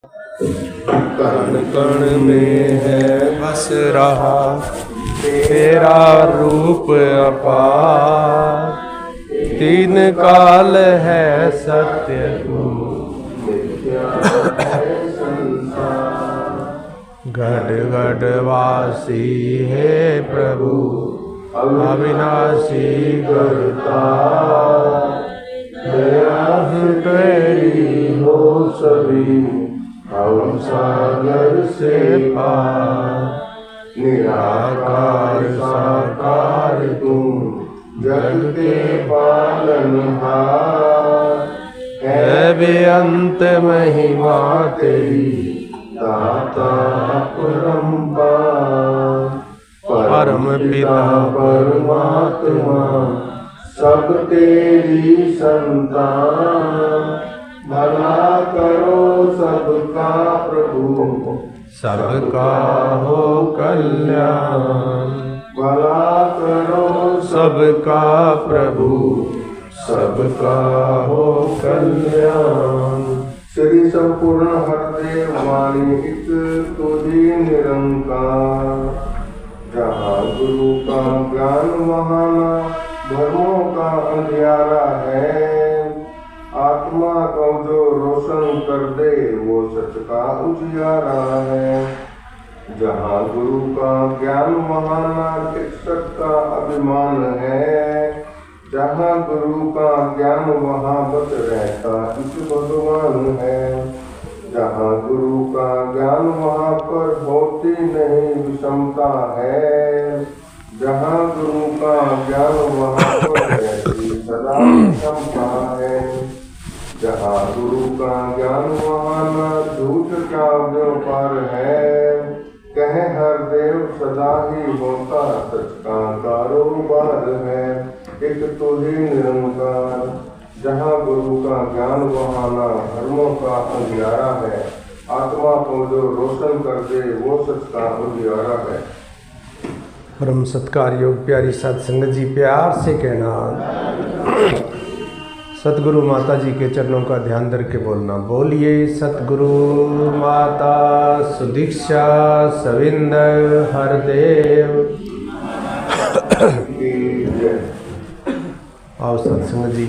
कण कण में है बस रहा तेरा रूप अपार। तीन काल है सत्य तू गढ़ गढ़ वासी है प्रभु अविनाशी करता। दया तेरी हो सभी हम सागर से पार। निराकार साकार तुम जग के पालनहार। है बेअंत महिमा तेरी दाता परम्पार। परम पिता परमात्मा सब तेरी संतान। भला करो सबका प्रभु सबका हो कल्याण। भला करो सबका प्रभु सबका हो कल्याण। श्री संपूर्ण हरदेव वाणी इत तुझी निरंकार। जहाँ गुरु का ज्ञान वहाँ धर्मों का अंधियारा है। आत्मा को जो रोशन कर दे वो सच का उजियारा है। जहाँ गुरु का ज्ञान वहाँ शिक्षक का अभिमान है। जहाँ गुरु का ज्ञान वहाँ बच रहता इस भगवान है। जहाँ गुरु का ज्ञान वहाँ पर होती नहीं विषमता है। जहाँ गुरु का ज्ञान वहाँ पर रहती सदा क्षमता है। जहाँ गुरु का ज्ञान वहाँ न झूठ का व्यापार है। कहे हर देव सदा ही होता सच का कारोबार है। एक तुझी निरंकार। जहाँ गुरु का ज्ञान वहाँ न धर्मों का अंधियारा है। आत्मा को जो रोशन कर दे वो सच का उजियारा है। परम सत्कार योग प्यारी साध संगत जी प्यार से कहना सतगुरु माता जी के चरणों का ध्यान धर के बोलना। बोलिए सतगुरु माता सुदीक्षा सविंदर हरदेव। आओ सत्संग जी,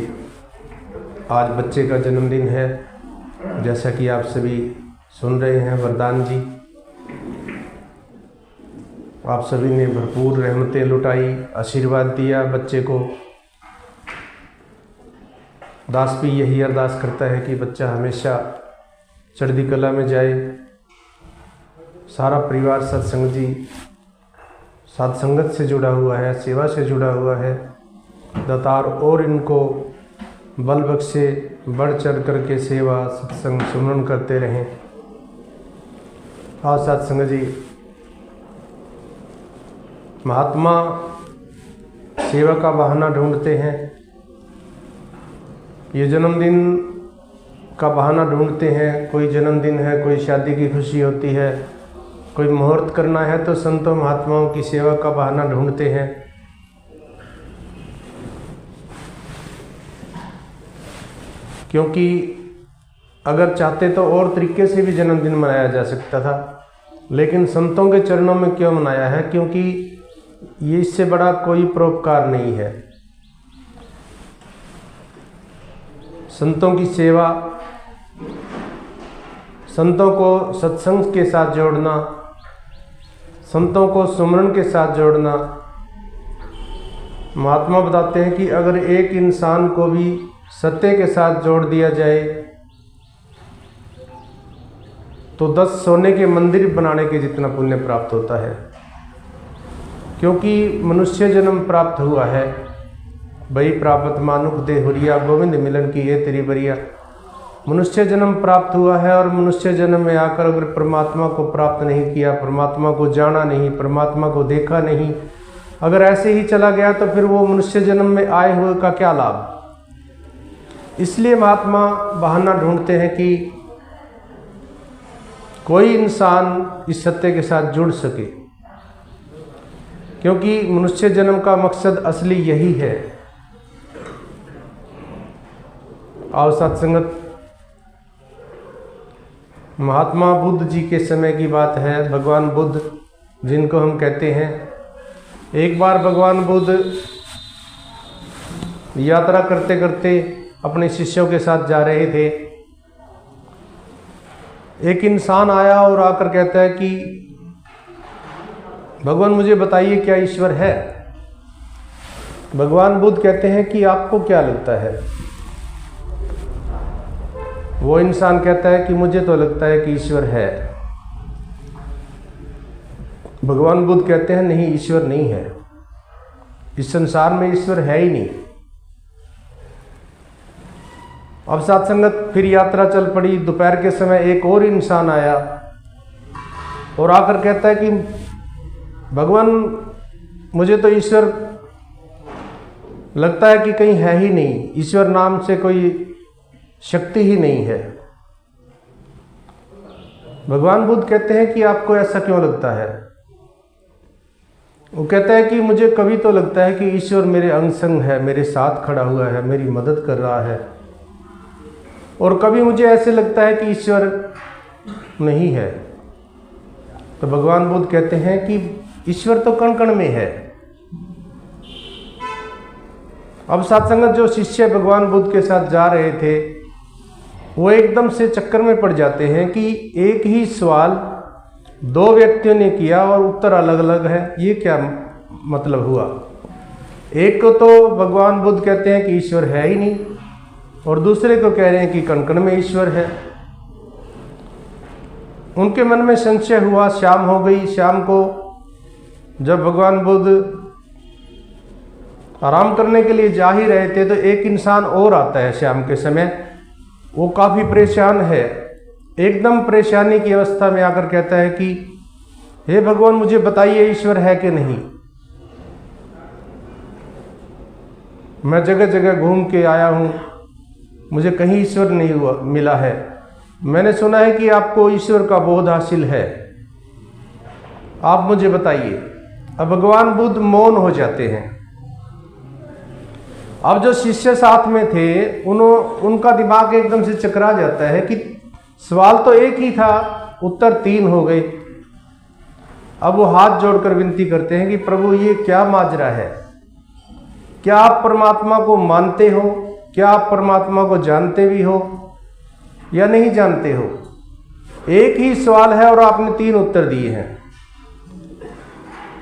आज बच्चे का जन्मदिन है। जैसा कि आप सभी सुन रहे हैं, वरदान जी आप सभी ने भरपूर रहमतें लुटाई, आशीर्वाद दिया बच्चे को। दास भी यही अरदास करता है कि बच्चा हमेशा चढ़ती कला में जाए। सारा परिवार सत्संग जी साध संगत से जुड़ा हुआ है, सेवा से जुड़ा हुआ है। दातार और इनको बल बख्शे, बढ़ चढ़ करके सेवा सत्संग सुमरन करते रहें। आज सत्संग जी महात्मा सेवा का बहाना ढूंढते हैं। ये जन्मदिन का बहाना ढूंढते हैं। कोई जन्मदिन है, कोई शादी की खुशी होती है, कोई मुहूर्त करना है तो संतों महात्माओं की सेवा का बहाना ढूंढते हैं। क्योंकि अगर चाहते तो और तरीके से भी जन्मदिन मनाया जा सकता था, लेकिन संतों के चरणों में क्यों मनाया है? क्योंकि ये इससे बड़ा कोई परोपकार नहीं है। संतों की सेवा, संतों को सत्संग के साथ जोड़ना, संतों को सुमरन के साथ जोड़ना। महात्मा बताते हैं कि अगर एक इंसान को भी सत्य के साथ जोड़ दिया जाए तो 10 सोने के मंदिर बनाने के जितना पुण्य प्राप्त होता है। क्योंकि मनुष्य जन्म प्राप्त हुआ है, बई प्राप्त मानुख देहुरिया, गोविंद मिलन की ये तेरी बरिया। मनुष्य जन्म प्राप्त हुआ है और मनुष्य जन्म में आकर अगर परमात्मा को प्राप्त नहीं किया, परमात्मा को जाना नहीं, परमात्मा को देखा नहीं, अगर ऐसे ही चला गया तो फिर वो मनुष्य जन्म में आए हुए का क्या लाभ। इसलिए महात्मा बहाना ढूंढते हैं कि कोई इंसान इस सत्य के साथ जुड़ सके। क्योंकि मनुष्य जन्म का मकसद असली यही है। आओ सत्संगत, महात्मा बुद्ध जी के समय की बात है। भगवान बुद्ध जिनको हम कहते हैं, एक बार भगवान बुद्ध यात्रा करते करते अपने शिष्यों के साथ जा रहे थे। एक इंसान आया और आकर कहता है कि भगवान मुझे बताइए क्या ईश्वर है। भगवान बुद्ध कहते हैं कि आपको क्या लगता है। वो इंसान कहता है कि मुझे तो लगता है कि ईश्वर है। भगवान बुद्ध कहते हैं नहीं, ईश्वर नहीं है, इस संसार में ईश्वर है ही नहीं। अब साथ संगत फिर यात्रा चल पड़ी। दोपहर के समय एक और इंसान आया और आकर कहता है कि भगवान मुझे तो ईश्वर लगता है कि कहीं है ही नहीं, ईश्वर नाम से कोई शक्ति ही नहीं है। भगवान बुद्ध कहते हैं कि आपको ऐसा क्यों लगता है। वो कहता है कि मुझे कभी तो लगता है कि ईश्वर मेरे अंग संग है, मेरे साथ खड़ा हुआ है, मेरी मदद कर रहा है, और कभी मुझे ऐसे लगता है कि ईश्वर नहीं है। तो भगवान बुद्ध कहते हैं कि ईश्वर तो कण कण में है। अब साथ संगत जो शिष्य भगवान बुद्ध के साथ जा रहे थे वो एकदम से चक्कर में पड़ जाते हैं कि एक ही सवाल दो व्यक्तियों ने किया और उत्तर अलग अलग है। ये क्या मतलब हुआ। एक को तो भगवान बुद्ध कहते हैं कि ईश्वर है ही नहीं, और दूसरे को कह रहे हैं कि कण कण में ईश्वर है। उनके मन में संशय हुआ। शाम हो गई। शाम को जब भगवान बुद्ध आराम करने के लिए जा ही रहे थे तो एक इंसान और आता है शाम के समय। वो काफ़ी परेशान है, एकदम परेशानी की अवस्था में आकर कहता है कि हे भगवान मुझे बताइए ईश्वर है कि नहीं। मैं जगह जगह घूम के आया हूँ, मुझे कहीं ईश्वर नहीं मिला है। मैंने सुना है कि आपको ईश्वर का बोध हासिल है, आप मुझे बताइए। अब भगवान बुद्ध मौन हो जाते हैं। अब जो शिष्य साथ में थे उनका दिमाग एकदम से चकरा जाता है कि सवाल तो एक ही था, उत्तर तीन हो गए। अब वो हाथ जोड़कर विनती करते हैं कि प्रभु ये क्या माजरा है। क्या आप परमात्मा को मानते हो? क्या आप परमात्मा को जानते भी हो या नहीं जानते हो? एक ही सवाल है और आपने तीन उत्तर दिए हैं।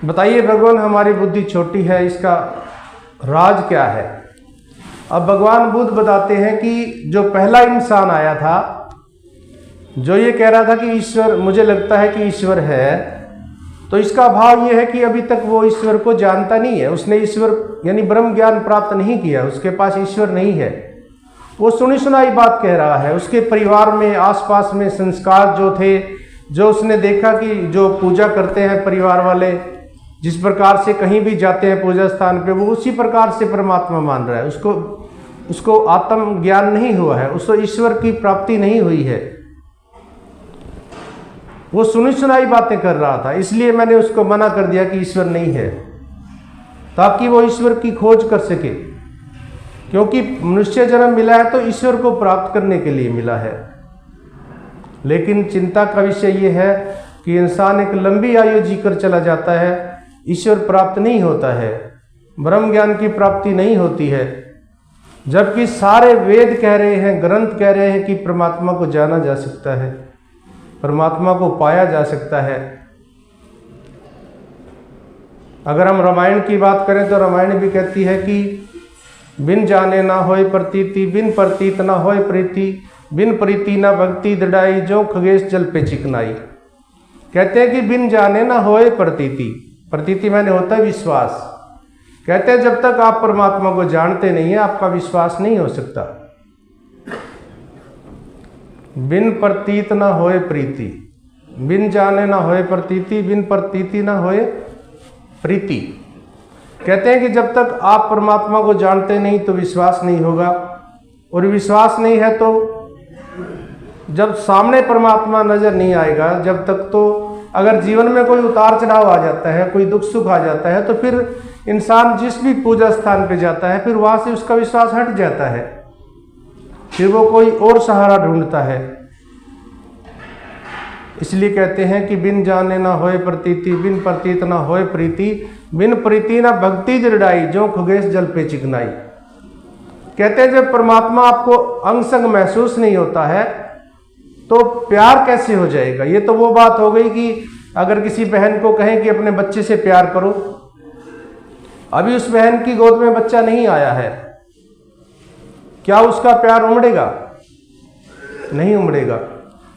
बताइए भगवान, हमारी बुद्धि छोटी है, इसका राज क्या है? अब भगवान बुद्ध बताते हैं कि जो पहला इंसान आया था, जो ये कह रहा था कि ईश्वर, मुझे लगता है कि ईश्वर है, तो इसका भाव ये है कि अभी तक वो ईश्वर को जानता नहीं है। उसने ईश्वर यानी ब्रह्म ज्ञान प्राप्त नहीं किया, उसके पास ईश्वर नहीं है। वो सुनी सुनाई बात कह रहा है। उसके परिवार में, आसपास में संस्कार जो थे, जो उसने देखा कि जो पूजा करते हैं परिवार वाले, जिस प्रकार से कहीं भी जाते हैं पूजा स्थान पे, वो उसी प्रकार से परमात्मा मान रहा है। उसको आत्म ज्ञान नहीं हुआ है, उसको ईश्वर की प्राप्ति नहीं हुई है। वो सुनी सुनाई बातें कर रहा था, इसलिए मैंने उसको मना कर दिया कि ईश्वर नहीं है, ताकि वो ईश्वर की खोज कर सके। क्योंकि मनुष्य जन्म मिला है तो ईश्वर को प्राप्त करने के लिए मिला है। लेकिन चिंता का विषय ये है कि इंसान एक लंबी आयु जीकर चला जाता है, ईश्वर प्राप्त नहीं होता है, ब्रह्म ज्ञान की प्राप्ति नहीं होती है। जबकि सारे वेद कह रहे हैं, ग्रंथ कह रहे हैं कि परमात्मा को जाना जा सकता है, परमात्मा को पाया जा सकता है। अगर हम रामायण की बात करें तो रामायण भी कहती है कि बिन जाने ना होए प्रतीति, बिन प्रतीत ना होए प्रीति, बिन प्रीति ना भक्ति दृढ़ाई, जो खगेश जल पे चिकनाई। कहते हैं कि बिन जाने ना होए प्रतीति, प्रतीति मैंने होता है विश्वास। कहते हैं जब तक आप परमात्मा को जानते नहीं है आपका विश्वास नहीं हो सकता। बिन प्रतीत ना होए प्रीति, बिन जाने ना होए प्रतीति, बिन प्रतीति ना होए प्रीति। कहते हैं कि जब तक आप परमात्मा को जानते नहीं तो विश्वास नहीं होगा, और विश्वास नहीं है तो जब सामने परमात्मा नजर नहीं आएगा, जब तक तो अगर जीवन में कोई उतार चढ़ाव आ जाता है, कोई दुख सुख आ जाता है, तो फिर इंसान जिस भी पूजा स्थान पे जाता है फिर वहां से उसका विश्वास हट जाता है, फिर वो कोई और सहारा ढूंढता है। इसलिए कहते हैं कि बिन जाने ना होए प्रतीति, बिन प्रतीत ना होए प्रीति, बिन प्रीति ना भक्ति दृढ़ाई, जो खगेश जल पे चिकनाई। कहते हैं जब परमात्मा आपको अंग संग महसूस नहीं होता है तो प्यार कैसे हो जाएगा। ये तो वो बात हो गई कि अगर किसी बहन को कहें कि अपने बच्चे से प्यार करो, अभी उस बहन की गोद में बच्चा नहीं आया है, क्या उसका प्यार उमड़ेगा? नहीं उमड़ेगा।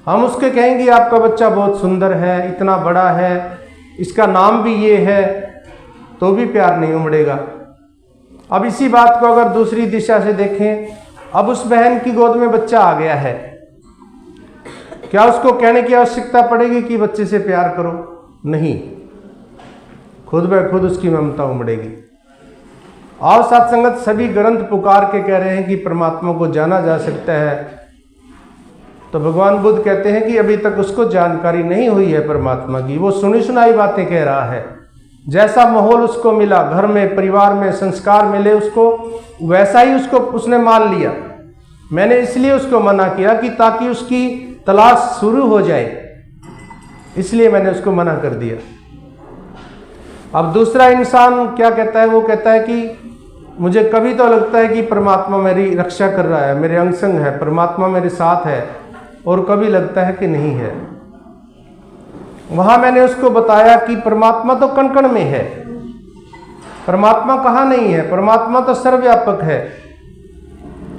हम उसके कहेंगे आपका बच्चा बहुत सुंदर है, इतना बड़ा है, इसका नाम भी ये है, तो भी प्यार नहीं उमड़ेगा। अब इसी बात को अगर दूसरी दिशा से देखें, अब उस बहन की गोद में बच्चा आ गया है, क्या उसको कहने की आवश्यकता पड़ेगी कि बच्चे से प्यार करो? नहीं, खुद ब खुद उसकी ममता उमड़ेगी। और साथ संगत सभी ग्रंथ पुकार के कह रहे हैं कि परमात्मा को जाना जा सकता है, तो भगवान बुद्ध कहते हैं कि अभी तक उसको जानकारी नहीं हुई है परमात्मा की। वो सुनी सुनाई बातें कह रहा है, जैसा माहौल उसको मिला, घर में परिवार में संस्कार मिले उसको, वैसा ही उसको उसने मान लिया। मैंने इसलिए उसको मना किया कि ताकि उसकी तलाश शुरू हो जाए, इसलिए मैंने उसको मना कर दिया। अब दूसरा इंसान क्या कहता है? वो कहता है कि मुझे कभी तो लगता है कि परमात्मा मेरी रक्षा कर रहा है, मेरे अंग संग है, परमात्मा मेरे साथ है, और कभी लगता है कि नहीं है। वहां मैंने उसको बताया कि परमात्मा तो कण कण में है, परमात्मा कहाँ नहीं है, परमात्मा तो सर्वव्यापक है।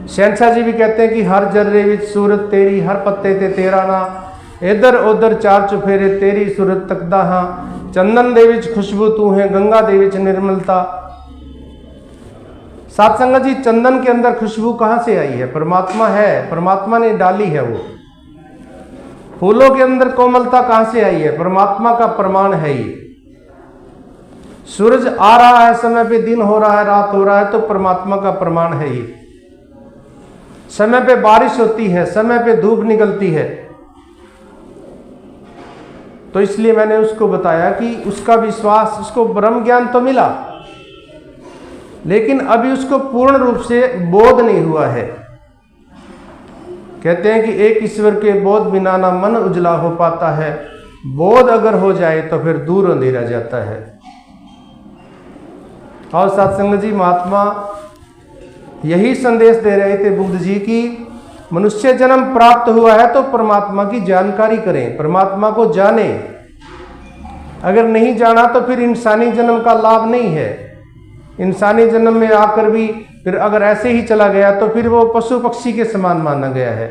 शहंशाह जी भी कहते हैं कि हर जर्रे विच सूरत तेरी, हर पत्ते ते तेरा ना, इधर उधर चार चुफेरे तेरी सूरत तकदा हाँ, चंदन दे विच खुशबू तू है, गंगा दे विच निर्मलता। साथ संगत जी, चंदन के अंदर खुशबू कहाँ से आई है? परमात्मा है, परमात्मा ने डाली है। वो फूलों के अंदर कोमलता कहाँ से आई है? परमात्मा का प्रमाण है ये। सूरज आ रहा है समय पे, दिन हो रहा है, रात हो रहा है, तो परमात्मा का प्रमाण है ये। समय पे बारिश होती है, समय पे धूप निकलती है। तो इसलिए मैंने उसको बताया कि उसका विश्वास, उसको ब्रह्म ज्ञान तो मिला, लेकिन अभी उसको पूर्ण रूप से बोध नहीं हुआ है। कहते हैं कि एक ईश्वर के बोध बिना ना मन उजला हो पाता है, बोध अगर हो जाए तो फिर दूर अंधेरा जाता है। और सत्संग जी, महात्मा यही संदेश दे रहे थे बुद्ध जी की मनुष्य जन्म प्राप्त हुआ है तो परमात्मा की जानकारी करें, परमात्मा को जाने। अगर नहीं जाना तो फिर इंसानी जन्म का लाभ नहीं है। इंसानी जन्म में आकर भी फिर अगर ऐसे ही चला गया तो फिर वो पशु पक्षी के समान माना गया है।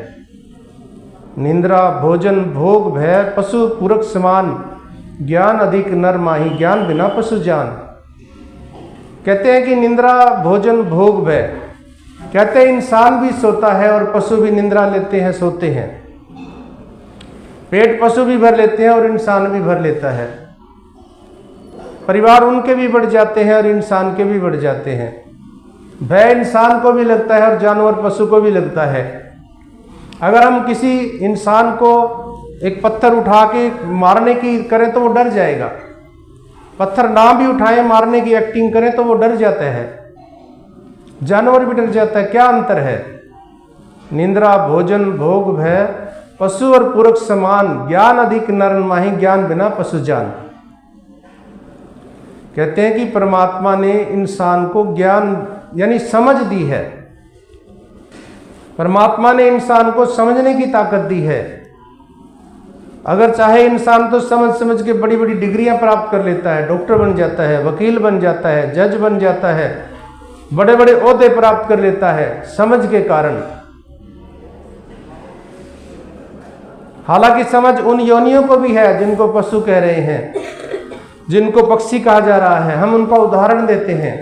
निंद्रा भोजन भोग भय पशु पूरक समान, ज्ञान अधिक नर माही, ज्ञान बिना पशु जान। कहते हैं कि निंद्रा भोजन भोग भय, कहते हैं इंसान भी सोता है और पशु भी निंद्रा लेते हैं, सोते हैं। पेट पशु भी भर लेते हैं और इंसान भी भर लेता है। परिवार उनके भी बढ़ जाते हैं और इंसान के भी बढ़ जाते हैं। भय इंसान को भी लगता है और जानवर पशु को भी लगता है। अगर हम किसी इंसान को एक पत्थर उठा के मारने की करें तो वो डर जाएगा, पत्थर ना भी उठाएं मारने की एक्टिंग करें तो वो डर जाता है, जानवर भी डर जाता है। क्या अंतर है? निंद्रा भोजन भोग भय पशु और पुरख समान, ज्ञान अधिक नर माही, ज्ञान बिना पशु जान। कहते हैं कि परमात्मा ने इंसान को ज्ञान यानी समझ दी है। परमात्मा ने इंसान को समझने की ताकत दी है। अगर चाहे इंसान तो समझ समझ के बड़ी बड़ी डिग्रियां प्राप्त कर लेता है, डॉक्टर बन जाता है, वकील बन जाता है, जज बन जाता है, बड़े बड़े ओहदे प्राप्त कर लेता है समझ के कारण। हालांकि समझ उन योनियों को भी है जिनको पशु कह रहे हैं, जिनको पक्षी कहा जा रहा है। हम उनका उदाहरण देते हैं।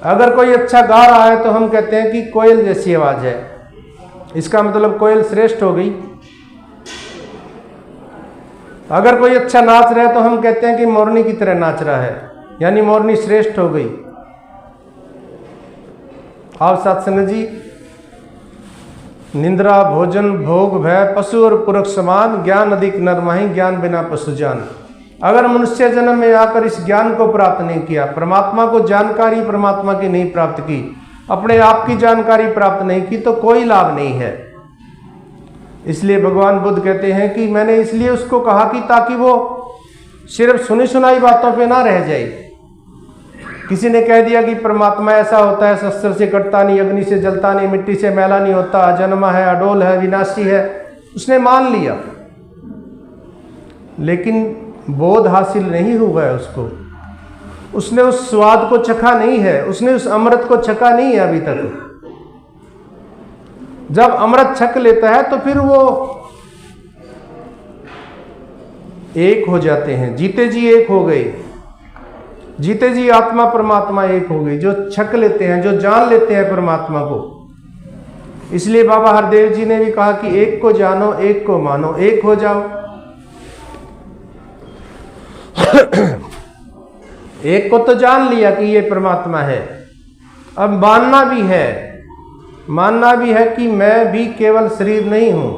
अगर कोई अच्छा गा रहा है तो हम कहते हैं कि कोयल जैसी आवाज है, इसका मतलब कोयल श्रेष्ठ हो गई। अगर कोई अच्छा नाच रहा है तो हम कहते हैं कि मोरनी की तरह नाच रहा है, यानी मोरनी श्रेष्ठ हो गई। आप सत्संग जी, निंद्रा भोजन भोग भय पशु और पुरख समान, ज्ञान अधिक नर माही, ज्ञान बिना पशु जान। अगर मनुष्य जन्म में आकर इस ज्ञान को प्राप्त नहीं किया, परमात्मा को जानकारी परमात्मा की नहीं प्राप्त की, अपने आप की जानकारी प्राप्त नहीं की, तो कोई लाभ नहीं है। इसलिए भगवान बुद्ध कहते हैं कि मैंने इसलिए उसको कहा कि ताकि वो सिर्फ सुनी सुनाई बातों पे ना रह जाए। किसी ने कह दिया कि परमात्मा ऐसा होता है, शस्त्र से कटता नहीं, अग्नि से जलता नहीं, मिट्टी से मैला नहीं होता, अजन्मा है, अडोल है, विनाशी है, उसने मान लिया, लेकिन बोध हासिल नहीं हुआ है उसको। उसने उस स्वाद को चखा नहीं है, उसने उस अमृत को चखा नहीं है अभी तक। जब अमृत छक लेता है तो फिर वो एक हो जाते हैं, जीते जी एक हो गए, जीते जी आत्मा परमात्मा एक हो गई। जो छक लेते हैं, जो जान लेते हैं परमात्मा को। इसलिए बाबा हरदेव जी ने भी कहा कि एक को जानो, एक को मानो, एक हो जाओ। एक को तो जान लिया कि ये परमात्मा है, अब मानना भी है, मानना भी है कि मैं भी केवल शरीर नहीं हूं।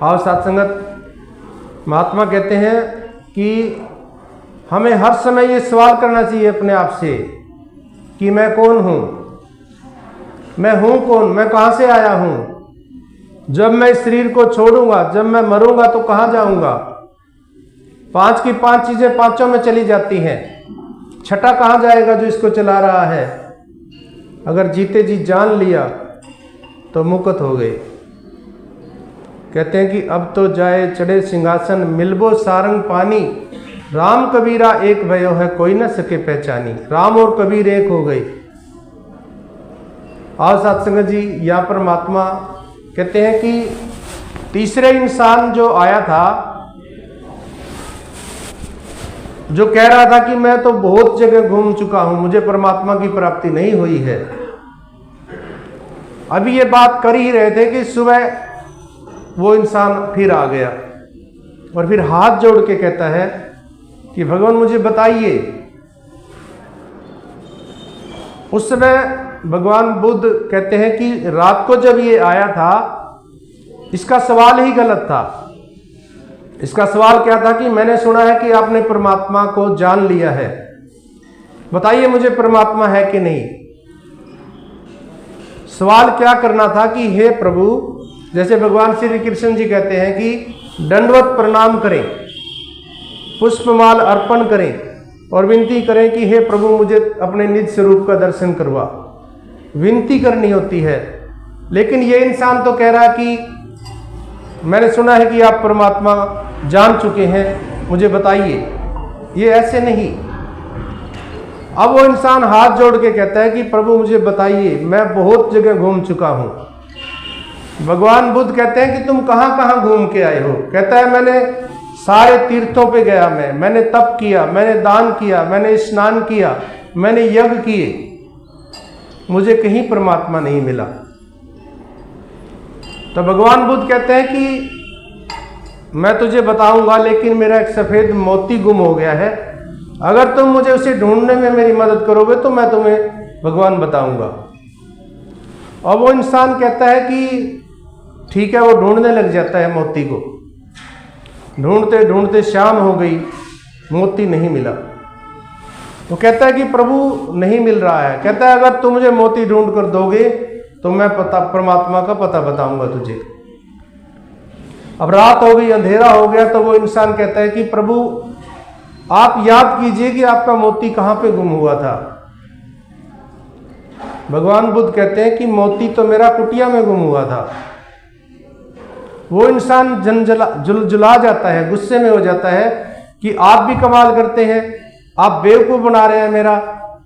और सत्संगत महात्मा कहते हैं कि हमें हर समय ये सवाल करना चाहिए अपने आप से कि मैं कौन हूं, मैं हूं कौन, मैं कहां से आया हूं। जब मैं इस शरीर को छोड़ूंगा, जब मैं मरूंगा तो कहां जाऊंगा। 5 की 5 चीजें पांचों में चली जाती हैं, छठा कहां जाएगा जो इसको चला रहा है। अगर जीते जी जान लिया तो मुक्त हो गए। कहते हैं कि अब तो जाए चढ़े सिंहासन, मिलबो सारंग पानी, राम कबीरा एक भयो है, कोई न सके पहचानी। राम और कबीर एक हो गए। और सत्संग जी यहाँ पर महात्मा कहते हैं कि तीसरे इंसान जो आया था, जो कह रहा था कि मैं तो बहुत जगह घूम चुका हूं, मुझे परमात्मा की प्राप्ति नहीं हुई है। अभी ये बात कर ही रहे थे कि सुबह वो इंसान फिर आ गया और फिर हाथ जोड़ के कहता है कि भगवान मुझे बताइए। उस समय भगवान बुद्ध कहते हैं कि रात को जब ये आया था, इसका सवाल ही गलत था। इसका सवाल क्या था कि मैंने सुना है कि आपने परमात्मा को जान लिया है, बताइए मुझे परमात्मा है कि नहीं। सवाल क्या करना था कि हे प्रभु, जैसे भगवान श्री कृष्ण जी कहते हैं कि दंडवत प्रणाम करें, पुष्पमाल अर्पण करें और विनती करें कि हे प्रभु मुझे अपने निज स्वरूप का दर्शन करवा। विनती करनी होती है। लेकिन ये इंसान तो कह रहा है कि मैंने सुना है कि आप परमात्मा जान चुके हैं, मुझे बताइए। ये ऐसे नहीं। अब वो इंसान हाथ जोड़ के कहता है कि प्रभु मुझे बताइए, मैं बहुत जगह घूम चुका हूं। भगवान बुद्ध कहते हैं कि तुम कहां कहां घूम के आए हो। कहता है मैंने सारे तीर्थों पे गया, मैंने तप किया, मैंने दान किया, मैंने स्नान किया, मैंने यज्ञ किए, मुझे कहीं परमात्मा नहीं मिला। तो भगवान बुद्ध कहते हैं कि मैं तुझे बताऊंगा, लेकिन मेरा एक सफेद मोती गुम हो गया है, अगर तुम मुझे उसे ढूंढने में मेरी मदद करोगे तो मैं तुम्हें भगवान बताऊंगा। और वो इंसान कहता है कि ठीक है, वो ढूंढने लग जाता है मोती को। ढूंढते ढूंढते शाम हो गई, मोती नहीं मिला। वो कहता है कि प्रभु नहीं मिल रहा है। कहता है अगर तुम मुझे मोती ढूंढ कर दोगे तो मैं परमात्मा का पता बताऊंगा तुझे। अब रात हो गई, अंधेरा हो गया, तो वो इंसान कहता है कि प्रभु आप याद कीजिए कि आपका मोती कहां पे गुम हुआ था। भगवान बुद्ध कहते हैं कि मोती तो मेरा कुटिया में गुम हुआ था। वो इंसान जुलझुला जाता है, गुस्से में हो जाता है कि आप भी कमाल करते हैं, आप बेवकूफ बना रहे हैं मेरा।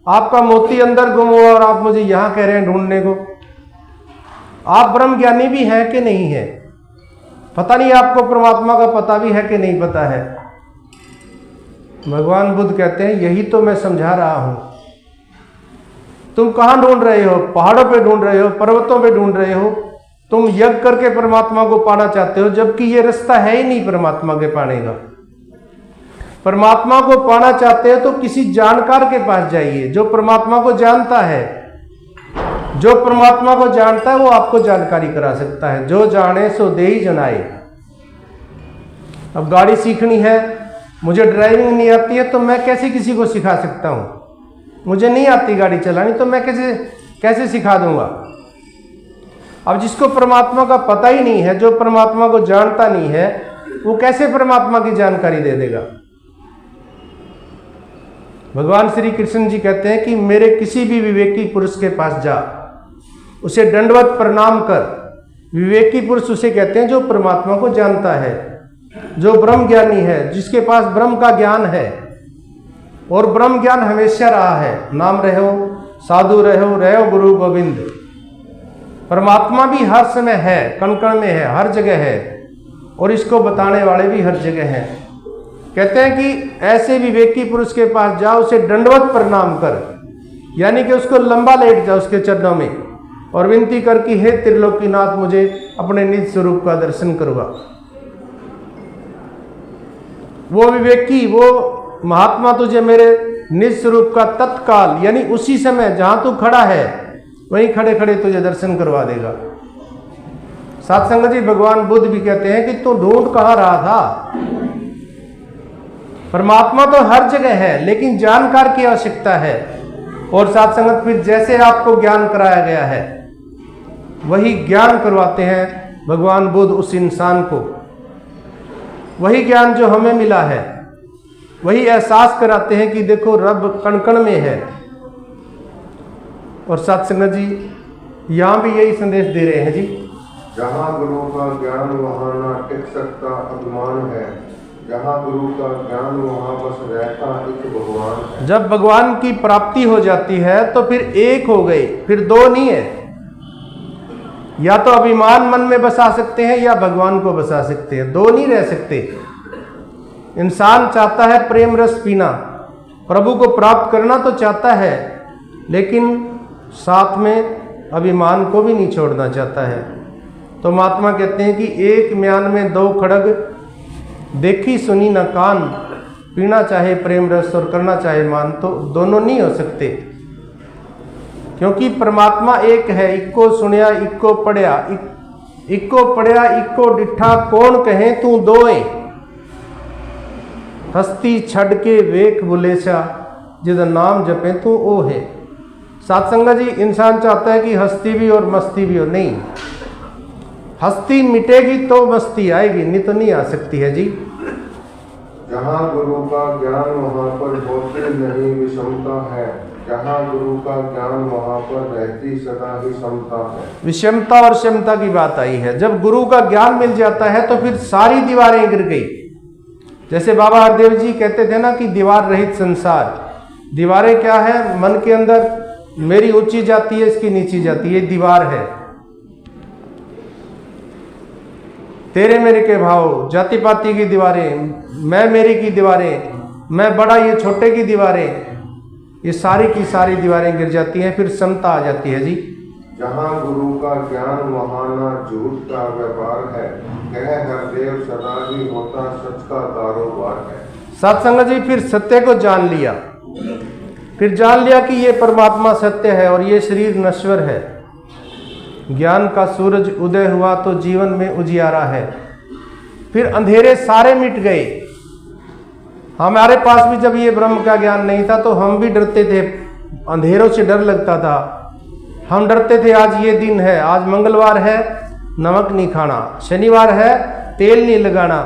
आपका मोती अंदर गुम हुआ और आप मुझे यहां कह रहे हैं ढूंढने को। आप ब्रह्म ज्ञानी भी हैं कि नहीं है, पता नहीं आपको परमात्मा का पता भी है कि नहीं पता है। भगवान बुद्ध कहते हैं यही तो मैं समझा रहा हूं। तुम कहां ढूंढ रहे हो? पहाड़ों पे ढूंढ रहे हो, पर्वतों पे ढूंढ रहे हो। तुम यज्ञ करके परमात्मा को पाना चाहते हो, जबकि ये रास्ता है ही नहीं परमात्मा के पाने का। परमात्मा को पाना चाहते हो तो किसी जानकार के पास जाइए, जो परमात्मा को जानता है। जो परमात्मा को जानता है वो आपको जानकारी करा सकता है। जो जाने सो देहि जनाए। अब गाड़ी सीखनी है, मुझे ड्राइविंग नहीं आती है तो मैं कैसे किसी को सिखा सकता हूं? मुझे नहीं आती गाड़ी चलानी तो मैं कैसे सिखा दूंगा? अब जिसको परमात्मा का पता ही नहीं है, जो परमात्मा को जानता नहीं है, वो कैसे परमात्मा की जानकारी दे देगा? भगवान श्री कृष्ण जी कहते हैं कि मेरे किसी भी विवेकी पुरुष के पास जा, उसे दंडवत प्रणाम कर। विवेकी पुरुष उसे कहते हैं जो परमात्मा को जानता है, जो ब्रह्म ज्ञानी है, जिसके पास ब्रह्म का ज्ञान है और ब्रह्म ज्ञान हमेशा रहा है। नाम रहो, साधु रहो गुरु गोविंद। परमात्मा भी हर समय है, कण कण में है, हर जगह है, और इसको बताने वाले भी हर जगह हैं। कहते हैं कि ऐसे विवेकी पुरुष के पास जाओ, उसे दंडवत प्रणाम कर, यानी कि उसको लंबा लेट जाओ उसके चरणों में और विनती कर कि हे त्रिलोकीनाथ, मुझे अपने निज स्वरूप का दर्शन करवा। वो विवेकी, वो महात्मा तुझे मेरे निज स्वरूप का तत्काल, यानी उसी समय जहां तू खड़ा है वहीं खड़े खड़े तुझे दर्शन करवा देगा। साथ संगत जी, भगवान बुद्ध भी कहते हैं कि तू ढूंढ कहां रहा था? परमात्मा तो हर जगह है, लेकिन जानकार की आवश्यकता है। और साथ संगत, फिर जैसे आपको ज्ञान कराया गया है वही ज्ञान करवाते हैं भगवान बुद्ध उस इंसान को। वही ज्ञान जो हमें मिला है, वही एहसास कराते हैं कि देखो रब कण कण में है। और साथ संगत जी, यहाँ भी यही संदेश दे रहे हैं जी, जहाँ गुरु का ज्ञान वहाँ ना टिक सकता अभिमान है, जहाँ गुरु का ज्ञान वहाँ बस रहता एक भगवान है। जब भगवान की प्राप्ति हो जाती है तो फिर एक हो गए, फिर दो नहीं है। या तो अभिमान मन में बसा सकते हैं या भगवान को बसा सकते हैं, दो नहीं रह सकते। इंसान चाहता है प्रेम रस पीना, प्रभु को प्राप्त करना तो चाहता है, लेकिन साथ में अभिमान को भी नहीं छोड़ना चाहता है। तो महात्मा कहते हैं कि एक म्यान में दो खड़ग, देखी सुनी न कान, पीना चाहे प्रेम रस और करना चाहे मान, तो दोनों नहीं हो सकते। क्योंकि परमात्मा एक है। इक्को सुनिया इक्को पढ़िया, इक्को पढ़िया इक्को डिठा, कौन कहे तू दोए, हस्ती छड़ के वेख बुलेशा, जिद नाम जपे तू ओ है। सात संगत जी, इंसान चाहता है कि हस्ती भी और मस्ती भी हो, नहीं, हस्ती मिटेगी तो मस्ती आएगी, नहीं तो नहीं आ सकती है जी। जहाँ गुरु का ज्ञान वहाँ पर होते नहीं विषमता है, जहाँ गुरु का ज्ञान वहाँ पर रहती सदा ही समता है। विषमता और क्षमता की बात आई है। जब गुरु का ज्ञान मिल जाता है तो फिर सारी दीवारें गिर गई। जैसे बाबा हरदेव जी कहते थे ना कि दीवार रहित संसार। दीवारें क्या है? मन के अंदर मेरी ऊंची जाती है, इसकी नीची जाती है, ये दीवार है। तेरे मेरे के भाव, जाति पाति की दीवारें, मैं मेरी की दीवारें, मैं बड़ा ये छोटे की दीवारें, ये सारी की सारी दीवारें गिर जाती हैं, फिर समता आ जाती है जी। जहाँ गुरु का ज्ञान वहाँ ना झूठ का व्यापार है, कह हरदेव सदा ही होता सच का कारोबार है। सत्संग जी, फिर सत्य को जान लिया, फिर जान लिया कि ये परमात्मा सत्य है और ये शरीर नश्वर है। ज्ञान का सूरज उदय हुआ तो जीवन में उजियारा है। फिर अंधेरे सारे मिट गए। हमारे पास भी जब ये ब्रह्म का ज्ञान नहीं था तो हम भी डरते थे, अंधेरों से डर लगता था। हम डरते थे, आज ये दिन है, आज मंगलवार है, नमक नहीं खाना, शनिवार है, तेल नहीं लगाना,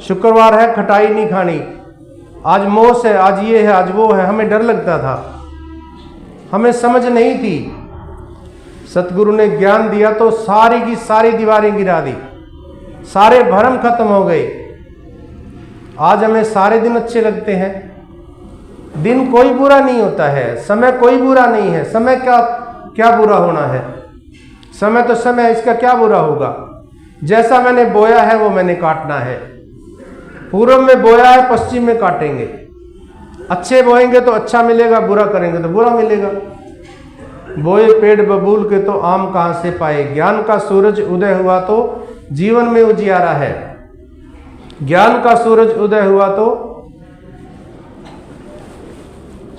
शुक्रवार है, खटाई नहीं खानी, आज मोस है, आज ये है, आज वो है। हमें डर लगता था, हमें समझ नहीं थी। सतगुरु ने ज्ञान दिया तो सारी की सारी दीवारें गिरा दी, सारे भ्रम खत्म हो गए। आज हमें सारे दिन अच्छे लगते हैं। दिन कोई बुरा नहीं होता है, समय कोई बुरा नहीं है। समय क्या बुरा होना है? समय तो समय, इसका क्या बुरा होगा? जैसा मैंने बोया है वो मैंने काटना है। पूर्व में बोया है, पश्चिम में काटेंगे। अच्छे बोएंगे तो अच्छा मिलेगा, बुरा करेंगे तो बुरा मिलेगा। बोए पेड़ बबूल के तो आम कहाँ से पाए। ज्ञान का सूरज उदय हुआ तो जीवन में उजियारा है। ज्ञान का सूरज उदय हुआ तो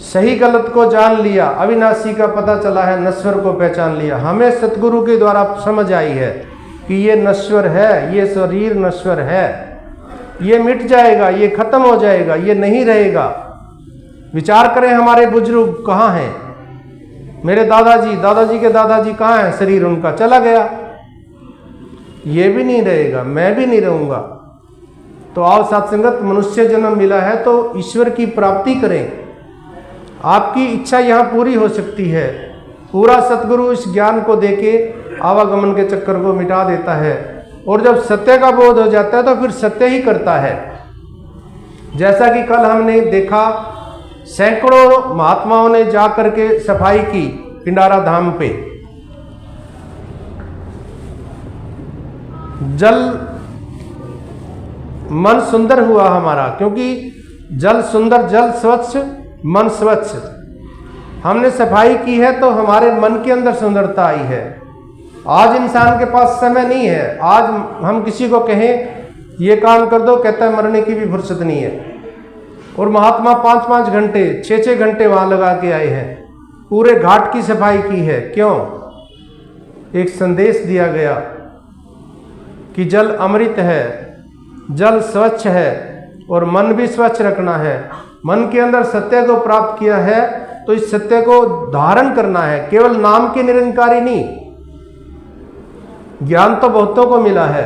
सही गलत को जान लिया, अविनाशी का पता चला है, नश्वर को पहचान लिया। हमें सतगुरु के द्वारा समझ आई है कि ये नश्वर है, ये शरीर नश्वर है, ये मिट जाएगा, ये खत्म हो जाएगा, ये नहीं रहेगा। विचार करें, हमारे बुजुर्ग कहाँ हैं? मेरे दादाजी के दादाजी कहाँ हैं, शरीर उनका चला गया, ये भी नहीं रहेगा, मैं भी नहीं रहूँगा। तो आओ सत्संगत, मनुष्य जन्म मिला है तो ईश्वर की प्राप्ति करें। आपकी इच्छा यहाँ पूरी हो सकती है। पूरा सतगुरु इस ज्ञान को देके आवागमन के चक्कर को मिटा देता है, और जब सत्य का बोध हो जाता है तो फिर सत्य ही करता है। जैसा कि कल हमने देखा, सैकड़ों महात्माओं ने जा करके सफाई की पिंडारा धाम पे। जल मन सुंदर हुआ हमारा, क्योंकि जल सुंदर, जल स्वच्छ, मन स्वच्छ। हमने सफाई की है तो हमारे मन के अंदर सुंदरता आई है। आज इंसान के पास समय नहीं है। आज हम किसी को कहें ये काम कर दो, कहता है मरने की भी फुर्सत नहीं है। और महात्मा 5-5 घंटे 6-6 घंटे वहां लगा के आए हैं, पूरे घाट की सफाई की है। क्यों? एक संदेश दिया गया कि जल अमृत है, जल स्वच्छ है और मन भी स्वच्छ रखना है। मन के अंदर सत्य को प्राप्त किया है तो इस सत्य को धारण करना है, केवल नाम के निरंकारी नहीं। ज्ञान तो बहुतों को मिला है,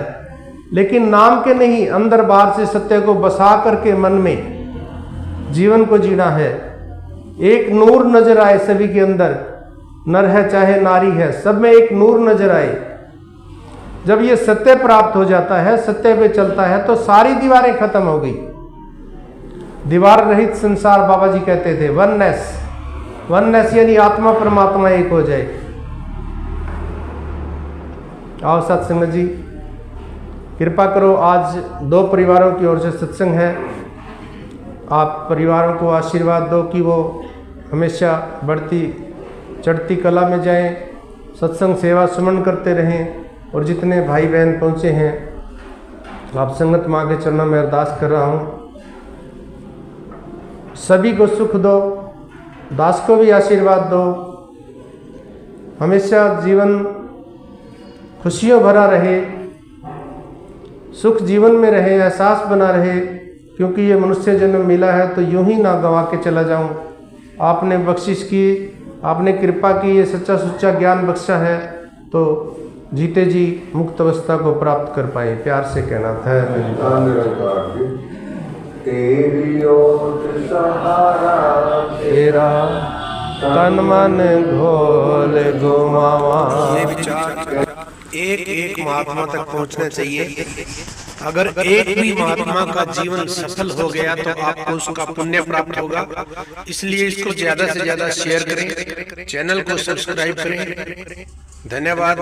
लेकिन नाम के नहीं, अंदर बाहर से सत्य को बसा करके मन में जीवन को जीना है। एक नूर नजर आए सभी के अंदर, नर है चाहे नारी है, सब में एक नूर नजर आए। जब ये सत्य प्राप्त हो जाता है, सत्य पे चलता है, तो सारी दीवारें खत्म हो गई। दीवार रहित संसार बाबा जी कहते थे, वननेस यानी आत्मा परमात्मा एक हो जाए। आओ सत्संग जी, कृपा करो, आज 2 परिवारों की ओर से सत्संग है। आप परिवारों को आशीर्वाद दो कि वो हमेशा बढ़ती चढ़ती कला में जाएं, सत्संग सेवा सुमन करते रहें। और जितने भाई बहन पहुँचे हैं, आप संगत माँ के चरणों में अरदास कर रहा हूँ, सभी को सुख दो, दास को भी आशीर्वाद दो, हमेशा जीवन खुशियों भरा रहे, सुख जीवन में रहे, एहसास बना रहे। क्योंकि ये मनुष्य जन्म मिला है तो यूं ही ना गंवा के चला जाऊं। आपने बख्शिश की, आपने कृपा की, ये सच्चा सुच्चा ज्ञान बख्शा है तो जीते जी मुक्त अवस्था को प्राप्त कर पाए। प्यार से कहना था, तेरी ओट सहारा तेरा तन मन घोल घुमावा। ये विचार एक महात्मा तक पहुंचना चाहिए। अगर एक भी महात्मा का जीवन सफल हो गया तो आपको उसका पुण्य प्राप्त होगा। इसलिए इसको ज्यादा से ज्यादा शेयर करें, चैनल को सब्सक्राइब करें। धन्यवाद।